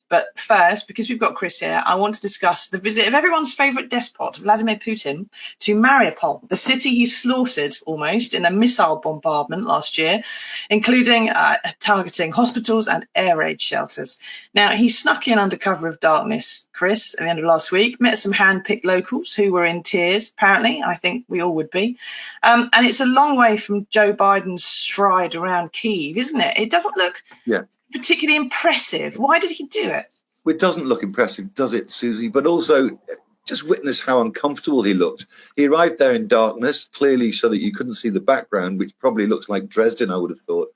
But first, because we've got Chris here, I want to discuss the visit of everyone's favourite despot, Vladimir Putin, to Mariupol, the city he slaughtered almost in a missile bombardment last year, including targeting hospitals and air raid shelters. Now, he snuck in under cover of darkness, Chris, at the end of last week, met some hand-picked locals who were in tears, apparently. I think we all would be. And it's a long way from Joe Biden's stride around Kyiv, isn't it? It doesn't look particularly impressive. Why did he do it? Well, it doesn't look impressive, does it, Susie? But also, just witness how uncomfortable he looked. He arrived there in darkness, clearly so that you couldn't see the background, which probably looks like Dresden, I would have thought.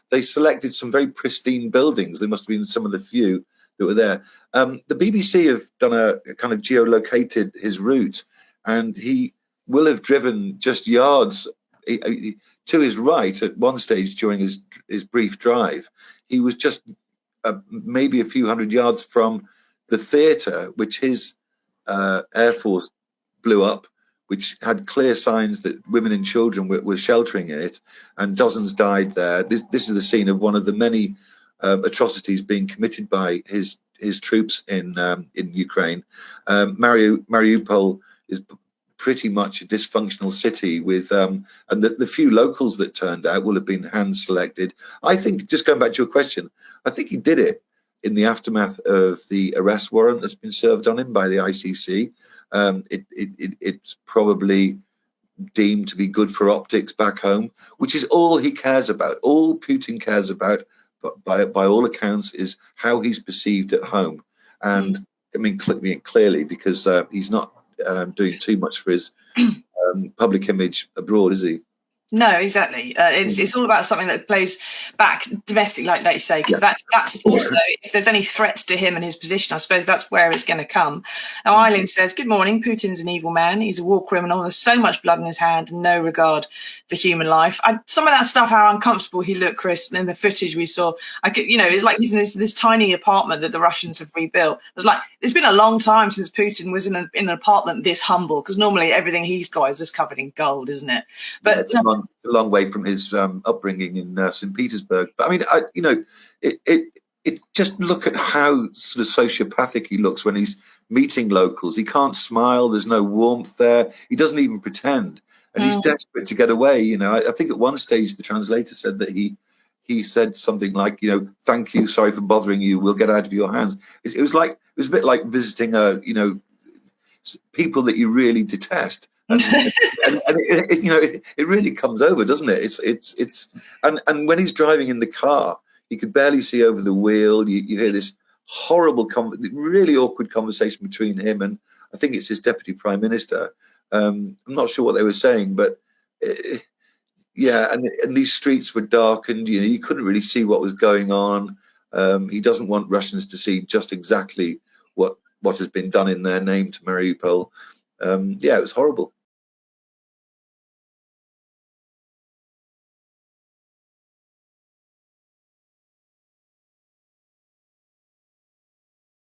They selected some very pristine buildings. There must have been some of the few that were there. The BBC have done a kind of geolocated his route, and he will have driven just yards to his right at one stage during his brief drive. He was just maybe a few hundred yards from the theatre, which his Air Force blew up, which had clear signs that women and children were sheltering in it, and dozens died there. This is the scene of one of the many atrocities being committed by his troops in Ukraine. Mariupol is pretty much a dysfunctional city with and the few locals that turned out will have been hand selected. I think, just going back to your question, I think he did it in the aftermath of the arrest warrant that's been served on him by the ICC. It's probably deemed to be good for optics back home, which is all he cares about. All Putin cares about, by all accounts, is how he's perceived at home. And I mean clearly, because he's not doing too much for his public image abroad, is he? No, exactly. It's all about something that plays back domestically, like you say, because that's also, if there's any threats to him and his position, I suppose that's where it's going to come. Now, Eileen says, good morning, Putin's an evil man. He's a war criminal. There's so much blood in his hand and no regard for human life. Some of that stuff, how uncomfortable he looked, Chris, in the footage we saw, it's like he's in this tiny apartment that the Russians have rebuilt. It was like, it's been a long time since Putin was in an apartment this humble, because normally everything he's got is just covered in gold, isn't it? But a long way from his upbringing in St. Petersburg. But I mean, it just look at how sort of sociopathic he looks when he's meeting locals. He can't smile. There's no warmth there. He doesn't even pretend. And he's desperate to get away. I think at one stage the translator said that he said something like, thank you, sorry for bothering you, we'll get out of your hands. It was a bit like visiting people that you really detest. And it really comes over, doesn't it? And when he's driving in the car, you could barely see over the wheel. You hear this horrible, really awkward conversation between him and I think it's his deputy prime minister. I'm not sure what they were saying, but and these streets were darkened. You couldn't really see what was going on. He doesn't want Russians to see just exactly what has been done in their name to Mariupol. It was horrible.